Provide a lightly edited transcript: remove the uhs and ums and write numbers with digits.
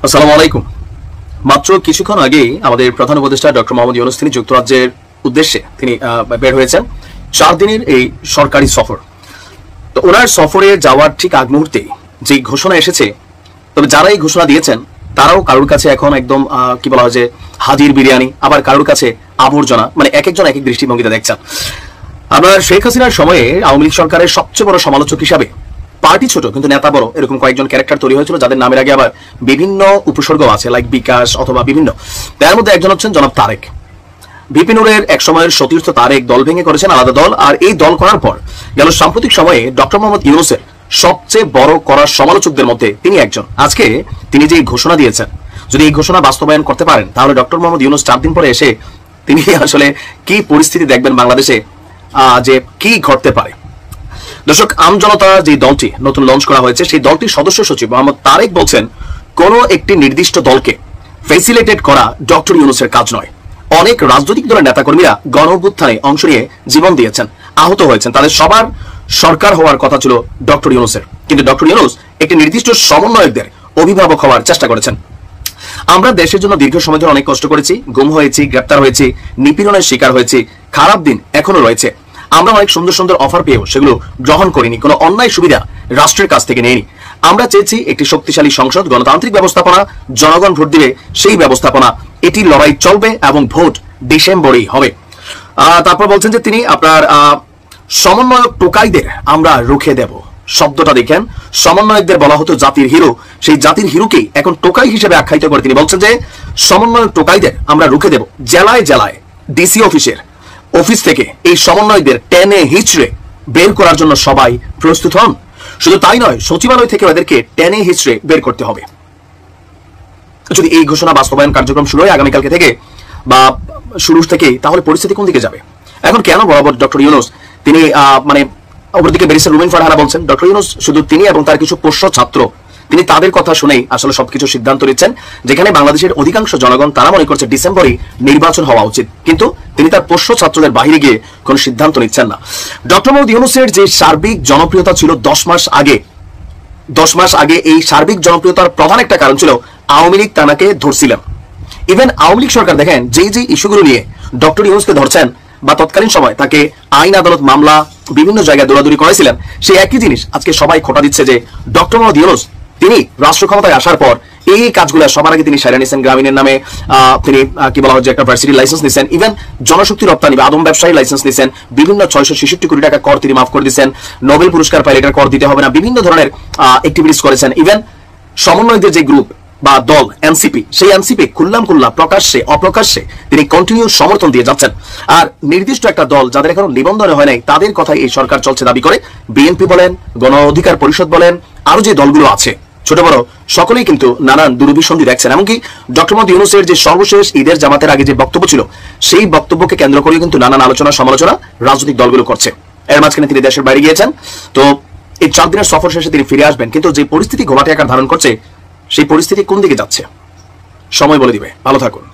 আসসালামু আলাইকুম। মাত্র কিছুক্ষণ আগে আমাদের প্রধান উপদেষ্টা ডক্টর মোহাম্মদ ইউনূস তিনি যুক্তরাজ্যের উদ্দেশ্যে তিনি বের হয়েছেন 4 দিনের এই সরকারি সফর। তো ওনার সফরে যাওয়ার ঠিক আগ মুহূর্তে যে ঘোষণা এসেছে, তবে যারা এই ঘোষণা দিয়েছেন তারাও কারোর কাছে এখন একদম কি বলা হয় যে হাজির বিরিয়ানি, আবার কারোর কাছে আবর্জনা, মানে এক একজন এক এক দৃষ্টিভঙ্গিতে দেখছেন। আপনার শেখ হাসিনার সময়ে আওয়ামী লীগ সরকারের সবচেয়ে বড় সমালোচক হিসাবে পার্টি ছোট কিন্তু নেতা বড় এরকম কয়েকজন ক্যারেক্টার তৈরি হয়েছিল, যাদের নামের আগে আবার বিভিন্ন উপসর্গ আছে, লাইক বিকাশ অথবা বিভিন্ন। তার মধ্যে একজন হচ্ছেন জনাব তারেক। ভিপি নূরের এক সময়ের সতীর্থ তারেক দল ভেঙে করেছেন আলাদা দল, আর এই দল করার পর গেল সাম্প্রতিক সময়ে ডক্টর মোহাম্মদ ইউনূসের সবচেয়ে বড় করার সমালোচকদের মধ্যে তিনি একজন। আজকে তিনি যে ঘোষণা দিয়েছেন, যদি এই ঘোষণা বাস্তবায়ন করতে পারেন তাহলে ডক্টর মোহাম্মদ ইউনূস 4 দিন পরে এসে তিনি আসলে কি পরিস্থিতি দেখবেন বাংলাদেশে, যে কি ঘটতে পারে। দর্শক, আমজনতা যে দলটি নতুন লঞ্চ করা হয়েছে সেই দলটির সদস্য সচিব মোহাম্মদ তারেক বলছেন, কোন একটি নির্দিষ্ট দলকে ফেসিলিটেট করা ডক্টর ইউনূসের কাজ নয়। অনেক রাজনৈতিক দলের নেতাকর্মীরা গণ অভ্যুত্থানে অংশ নিয়ে জীবন দিয়েছেন, আহত হয়েছেন, তাদের সবার সরকার হওয়ার কথা ছিল ডক্টর ইউনূসের, কিন্তু ডক্টর ইউনূস একটি নির্দিষ্ট সমন্বয়কদের অভিভাবক হওয়ার চেষ্টা করেছেন। আমরা দেশের জন্য দীর্ঘ সময় ধরে অনেক কষ্ট করেছি, গুম হয়েছি, গ্রেপ্তার হয়েছি, নিপীড়নের শিকার হয়েছি, খারাপ দিন এখনো রয়েছে। আমরা অনেক সুন্দর সুন্দর অফার পেয়েও সেগুলো গ্রহণ করিনি, কোনো অন্যায় সুবিধা রাষ্ট্রের কাছ থেকে নেইনি। আমরা চেয়েছি একটি শক্তিশালী সংসদ, গণতান্ত্রিক ব্যবস্থাপনা, জনগণ ভোট দিবে সেই ব্যবস্থাপনা, এটি লড়াই চলবে এবং ভোট ডিসেম্বরেই হবে। তারপর বলছেন যে তিনি আপনার সমন্বয়ক টোকাইদের আমরা রুখে দেব। শব্দটা দেখেন, সমন্বয়কদের বলা হতো জাতির হিরো, সেই জাতির হিরোকেই এখন টোকাই হিসেবে আখ্যায়িত করে তিনি বলছেন যে সমন্বয়ক টোকাইদের আমরা রুখে দেব। জেলায় জেলায় ডিসি অফিস থেকে এই সমন্বয়কদের টেনে হিচড়ে বের করার জন্য সবাই প্রস্তুত হন। শুধু তাই নয়, সচিবালয় থেকে এদেরকে টেনে হিচড়ে বের করতে হবে। যদি এই ঘোষণা বাস্তবায়ন কার্যক্রম শুরু হয় আগামীকালকে থেকে বা শুরু থেকে, তাহলে পরিস্থিতি কোন দিকে যাবে? এখন কেন বরাবর ডক্টর ইউনূস তিনি মানে অপরদিকে ব্যারিস্টার রুমিন ফারহানা বলছেন ডক্টর ইউনূস শুধু তিনি এবং তার কিছু পোষ্য ছাত্র, তিনি তাদের কথা শুনেই আসলে সবকিছু সিদ্ধান্ত নিচ্ছেন, যেখানে বাংলাদেশের অধিকাংশ জনগণ তারা মনে করছে ডিসেম্বরে নির্বাচন হওয়া উচিত, কিন্তু তিনি তার পোষ্য ছাত্রদের বাহিরে গিয়ে কোন সিদ্ধান্ত নিচ্ছেন না। ডক্টর মোহাম্মদ ইউনূসের যে সার্বিক জনপ্রিয়তা ছিল 10 মাস আগে এই সার্বিক জনপ্রিয়তার প্রধান একটা কারণ ছিল আওয়ামী লীগ তাকে ধরছিলেন। ইভেন আওয়ামী লীগ সরকার দেখেন যে ইস্যুগুলো নিয়ে ডক্টর ইউনূসকে ধরছেন বা তৎকালীন সময় তাকে আইন আদালত মামলা বিভিন্ন জায়গায় দৌড়াদৌড়ি করেছিলেন, সেই একই জিনিস আজকে সবাই খোঁটা দিচ্ছে যে ডক্টর মোহাম্মদ ইউনূস তিনি রাষ্ট্র ক্ষমতায় আসার পর এই কাজগুলো সবার আগে তিনি সাইরা নিয়েছেন। গ্রামীণের নামে তিনি কি বলা হচ্ছে একটা ভার্সিটির লাইসেন্স নিয়েছেন, ইভেন জনশক্তি রপ্তানি বা আদম ব্যবসায়ী লাইসেন্স নিয়েছেন, বিভিন্ন 666 কোটি টাকা কর তিনি মাফ করে দিয়েছেন, নোবেল পুরস্কার পাইলে এটার কর দিতে হবে না, বিভিন্ন ধরনের অ্যাক্টিভিটিস করেছেন। ইভেন সমন্বয়কদের যে গ্রুপ বা দল এনসিপি, সেই এনসিপি খুল্লাম প্রকাশ্যে অপ্রকাশ্যে তিনি কন্টিনিউ সমর্থন দিয়ে যাচ্ছেন। আর নির্দিষ্ট একটা দল যাদের এখনো নিবন্ধন হয় নাই তাদের কথাই এই সরকার চলছে দাবি করে বিএনপি বলেন, গণ অধিকার পরিষদ বলেন, আরো যে দলগুলো আছে ছোট বড় সকলেই কিন্তু নানান দুরভিসন্ধি দেখছেন। এমনকি ডক্টর মোহাম্মদ ইউনূসের যে সর্বশেষ ঈদের জামাতের আগে যে বক্তব্য ছিল সেই বক্তব্যকে কেন্দ্র করে কিন্তু নানান আলোচনা সমালোচনা রাজনৈতিক দলগুলো করছে। এর মাঝখানে তিনি দেশের বাইরে গিয়েছেন, তো এই 4 দিনের সফর শেষে তিনি ফিরে আসবেন, কিন্তু যে পরিস্থিতি ঘোলাটে আকার ধারণ করছে সেই পরিস্থিতি কোন দিকে যাচ্ছে সময় বলে দিবে। ভালো থাকুন।